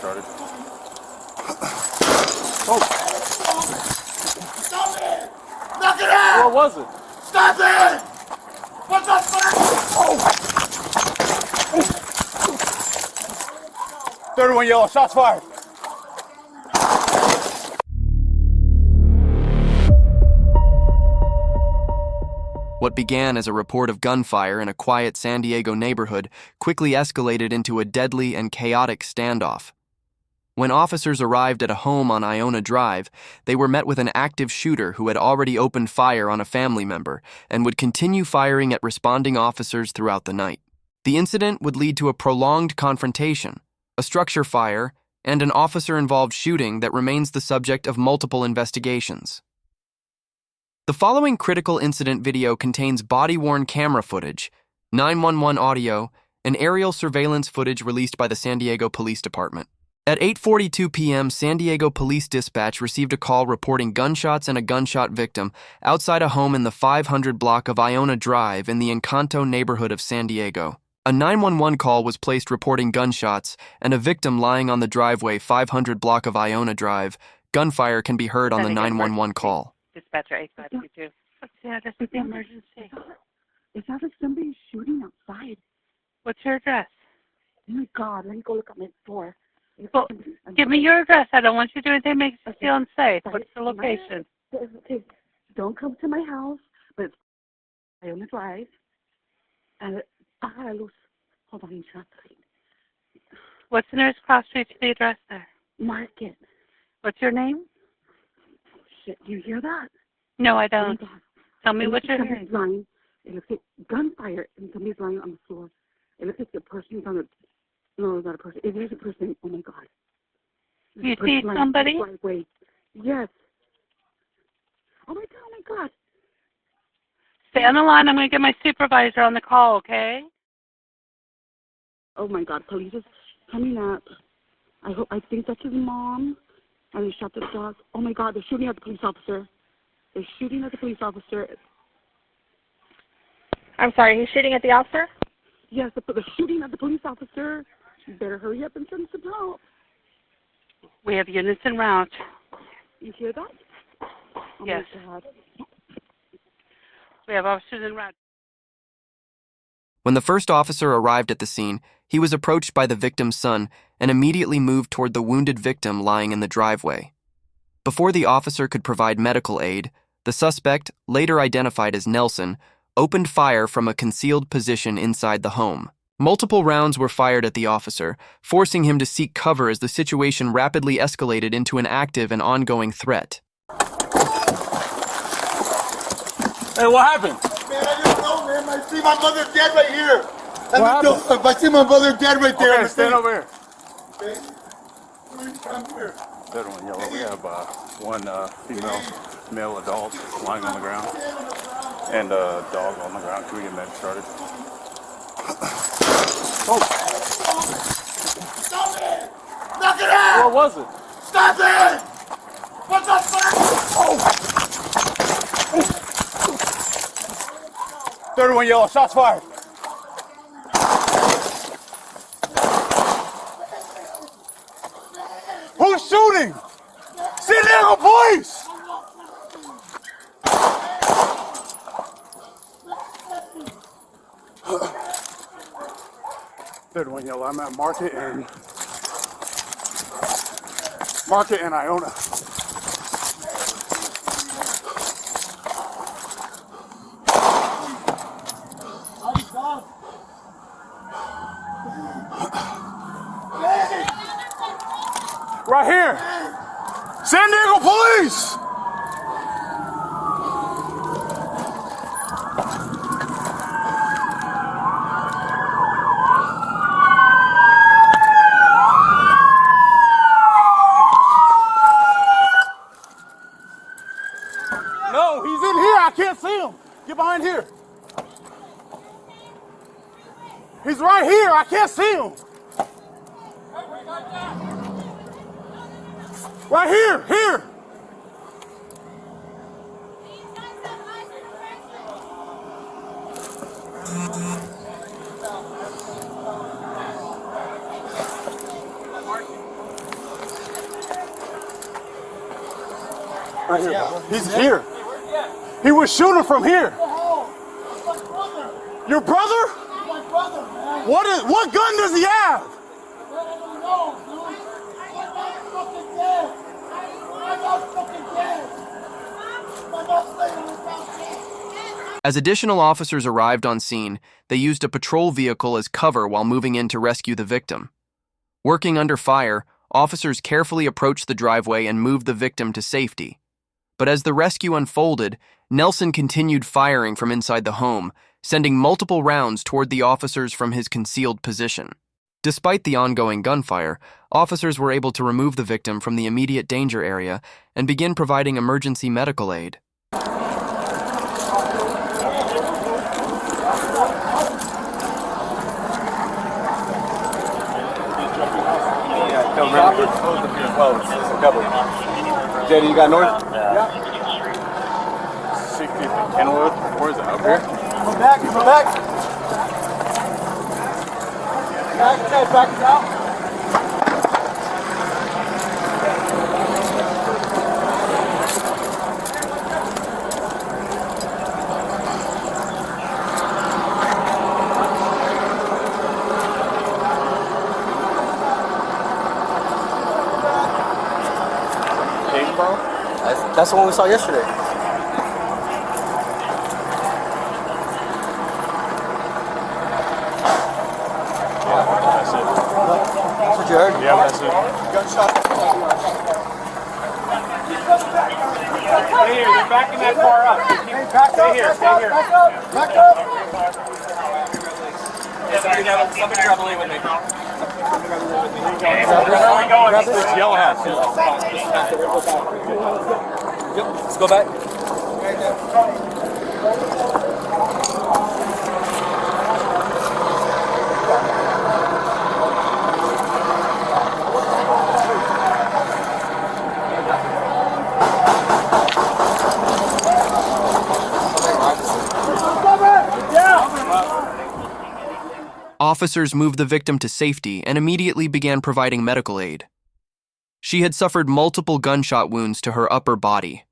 started. Oh. Stop it! Knock it out! What was it? Stop it! What the fuck? Oh. 31 yellow, shots fired. What began as a report of gunfire in a quiet San Diego neighborhood quickly escalated into a deadly and chaotic standoff. When officers arrived at a home on Iona Drive, they were met with an active shooter who had already opened fire on a family member and would continue firing at responding officers throughout the night. The incident would lead to a prolonged confrontation, a structure fire, and an officer-involved shooting that remains the subject of multiple investigations. The following critical incident video contains body-worn camera footage, 911 audio, and aerial surveillance footage released by the San Diego Police Department. At 8:42 p.m., San Diego Police Dispatch received a call reporting gunshots and a gunshot victim outside a home in the 500 block of Iona Drive in the Encanto neighborhood of San Diego. A 911 call was placed reporting gunshots and a victim lying on the driveway 500 block of Iona Drive. Gunfire can be heard on the 911 call. Dispatcher 8522. Yeah, that's the emergency. It sounds like somebody's shooting outside. What's your address? Oh my God, let me go look at my door. Well, give me your address. I don't want you to do anything that makes you feel unsafe. What's the location? Okay, don't come to my house, but it's Iona Drive. And hold on, What's the nearest cross street to the address there? Market. What's your name? Shit, do you hear that? No, I don't. Oh, Tell me what you're hearing. Lying. It looks like gunfire, and somebody's lying on the floor. It looks like the person's on the... No, not a person. It is a person. Oh, my God. You see somebody? Wait. Yes. Oh, my God. Stay on the line. I'm going to get my supervisor on the call, okay? Oh, my God. Police is coming up. I think that's his mom. And they shot the dog. Oh, my God. They're shooting at the police officer. I'm sorry, he's shooting at the officer? Yes, they're shooting at the police officer. You better hurry up and send some help. We have units en route. You hear that? Oh, yes. My God. We have officers en route. When the first officer arrived at the scene, he was approached by the victim's son and immediately moved toward the wounded victim lying in the driveway. Before the officer could provide medical aid, the suspect, later identified as Nelson, opened fire from a concealed position inside the home. Multiple rounds were fired at the officer, forcing him to seek cover as the situation rapidly escalated into an active and ongoing threat. Hey, what happened? Man, I don't know, man. I see my mother dead right here. What happened? I see my mother dead right there. Okay, stand over here. Okay. I'm here. That one yellow. We have one female male adult lying on the ground and a dog on the ground. Can we get med started? Oh. Stop it! Knock it out! What was it? Stop it! What the fuck? Oh. 31 yellow, shots fired. Who's shooting? San Diego Police! Third one yellow. I'm at Market and Iona. Right here. San Diego Police! No, he's in here. I can't see him. Get behind here. He's right here. I can't see him. Right here, here. Right here. He's here. He was shooting from here. Your brother? My brother, man. What gun does he have? No, dude. My mom's fucking dead. My mom's fucking dead. My mom's laying on the ground. As additional officers arrived on scene, they used a patrol vehicle as cover while moving in to rescue the victim. Working under fire, officers carefully approached the driveway and moved the victim to safety. But as the rescue unfolded, Nelson continued firing from inside the home, sending multiple rounds toward the officers from his concealed position. Despite the ongoing gunfire, officers were able to remove the victim from the immediate danger area and begin providing emergency medical aid. Jetty, you got north? Yeah. 60th and Kenwood. Where's it? Up here? Come back, come back. Back it out. That's the one we saw yesterday. That's what you heard? Yeah, that's it. Gunshot. Stay here. They're backing that car up. Stay here. Stay here. Back up. Somebody grab the lead with me. This yellow hat. Let's go back. Officers moved the victim to safety and immediately began providing medical aid. She had suffered multiple gunshot wounds to her upper body.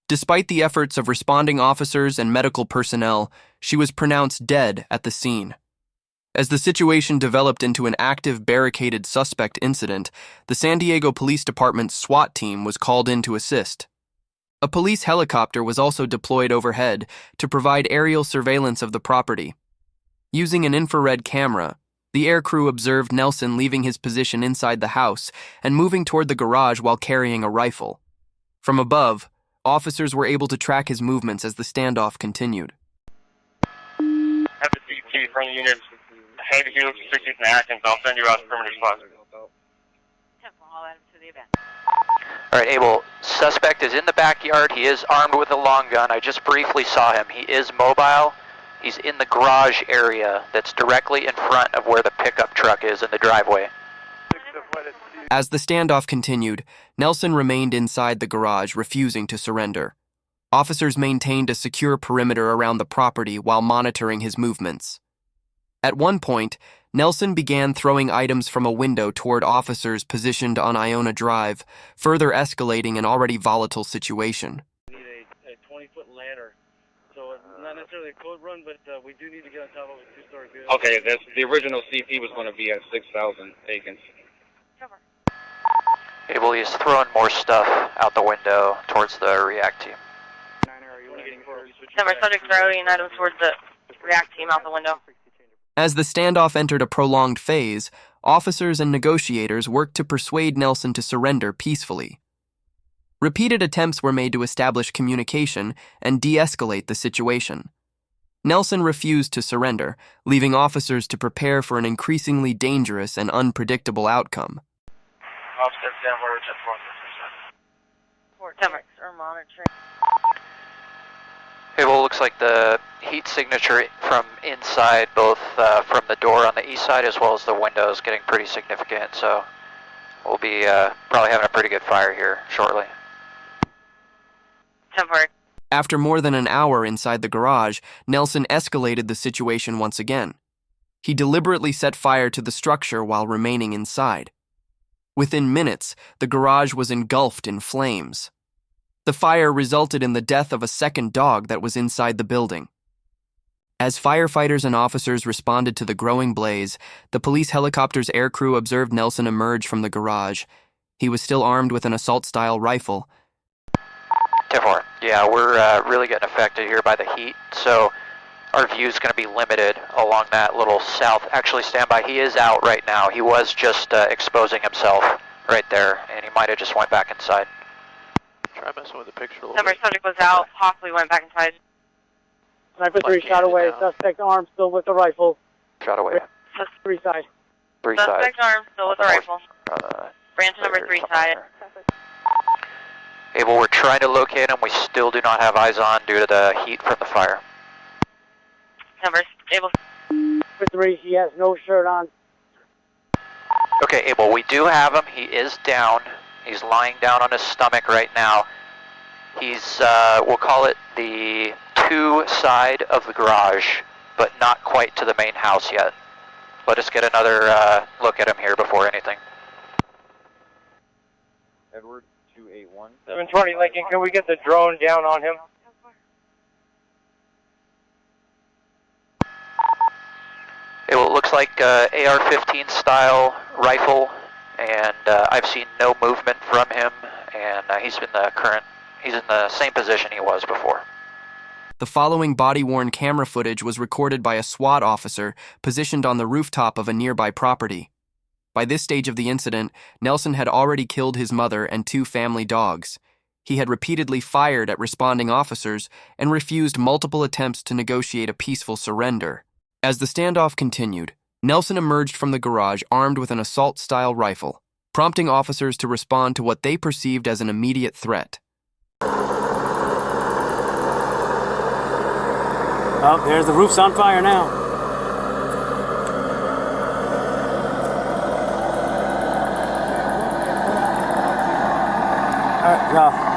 Despite the efforts of responding officers and medical personnel, she was pronounced dead at the scene. As the situation developed into an active barricaded suspect incident, the San Diego Police Department's SWAT team was called in to assist. A police helicopter was also deployed overhead to provide aerial surveillance of the property. Using an infrared camera, the aircrew observed Nelson leaving his position inside the house and moving toward the garage while carrying a rifle. From above, officers were able to track his movements as the standoff continued. Have the CT in front of the unit. Hey, the Helix 60th and Atkins. I'll send you out to perimeter spots. All right, Abel, suspect is in the backyard. He is armed with a long gun. I just briefly saw him. He is mobile. He's in the garage area that's directly in front of where the pickup truck is in the driveway. As the standoff continued, Nelson remained inside the garage, refusing to surrender. Officers maintained a secure perimeter around the property while monitoring his movements. At one point, Nelson began throwing items from a window toward officers positioned on Iona Drive, further escalating an already volatile situation. We need a 20-foot ladder. So it's not necessarily a code run, but we do need to get on top of a two-story building. Okay, the original CP was going to be at 6,000 Akins. Abel, he's throwing more stuff out the window towards the react team. Number subject throwing items towards the react team out the window. As the standoff entered a prolonged phase, officers and negotiators worked to persuade Nelson to surrender peacefully. Repeated attempts were made to establish communication and de-escalate the situation. Nelson refused to surrender, leaving officers to prepare for an increasingly dangerous and unpredictable outcome. Officer, stand for return. Numbers are monitoring. Abel, looks like the heat signature from inside, both from the door on the east side as well as the window, is getting pretty significant, so we'll be probably having a pretty good fire here shortly. Temporary. After more than an hour inside the garage, Nelson escalated the situation once again. He deliberately set fire to the structure while remaining inside. Within minutes, the garage was engulfed in flames. The fire resulted in the death of a second dog that was inside the building. As firefighters and officers responded to the growing blaze, the police helicopter's aircrew observed Nelson emerge from the garage. He was still armed with an assault-style rifle. 10-4. Yeah, we're really getting affected here by the heat, so our view's going to be limited along that little south. Actually, stand by. He is out right now. He was just exposing himself right there, and he might have just went back inside. Try messing with the picture a little Number bit. subject was out, possibly went back inside. Sniper 3 shot away. Suspect armed, still with the rifle. Shot away. 3 side. 3 side. Suspect armed, still with the rifle. Branch number 3 side. Able, we're trying to locate him. We still do not have eyes on due to the heat from the fire. Number Able. Number 3, he has no shirt on. Okay, Able, we do have him. He is down. He's lying down on his stomach right now. He's, we'll call it the 2 side of the garage, but not quite to the main house yet. Let us get another look at him here before anything. Edward 281. 720 Lincoln, can we get the drone down on him? It looks like AR-15 style rifle, and I've seen no movement from him, and he's in the same position he was before. The following body-worn camera footage was recorded by a SWAT officer positioned on the rooftop of a nearby property. By this stage of the incident, Nelson had already killed his mother and 2 family dogs. He had repeatedly fired at responding officers and refused multiple attempts to negotiate a peaceful surrender. As the standoff continued, Nelson emerged from the garage armed with an assault-style rifle, prompting officers to respond to what they perceived as an immediate threat. Oh, there's the roof's on fire now. All right, go.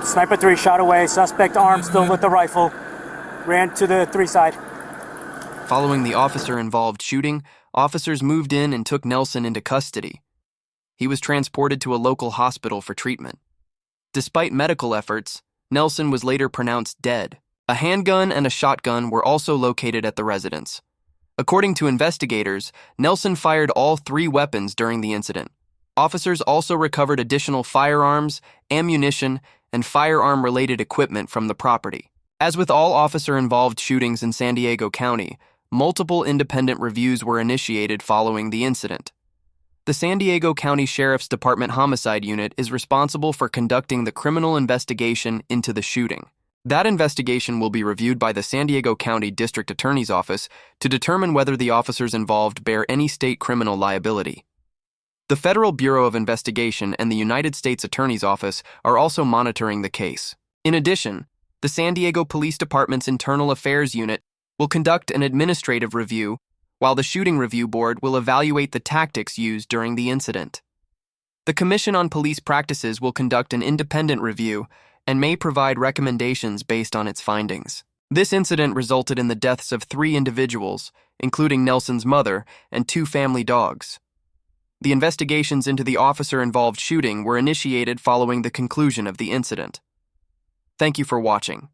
Sniper 3 shot away. Suspect armed, still with the rifle. Ran to the 3 side. Following the officer-involved shooting, officers moved in and took Nelson into custody. He was transported to a local hospital for treatment. Despite medical efforts, Nelson was later pronounced dead. A handgun and a shotgun were also located at the residence. According to investigators, Nelson fired all 3 weapons during the incident. Officers also recovered additional firearms, ammunition, and firearm-related equipment from the property. As with all officer-involved shootings in San Diego County, multiple independent reviews were initiated following the incident. The San Diego County Sheriff's Department Homicide Unit is responsible for conducting the criminal investigation into the shooting. That investigation will be reviewed by the San Diego County District Attorney's Office to determine whether the officers involved bear any state criminal liability. The Federal Bureau of Investigation and the United States Attorney's Office are also monitoring the case. In addition, the San Diego Police Department's Internal Affairs Unit will conduct an administrative review, while the Shooting Review Board will evaluate the tactics used during the incident. The Commission on Police Practices will conduct an independent review and may provide recommendations based on its findings. This incident resulted in the deaths of 3 individuals, including Nelson's mother and 2 family dogs. The investigations into the officer-involved shooting were initiated following the conclusion of the incident. Thank you for watching.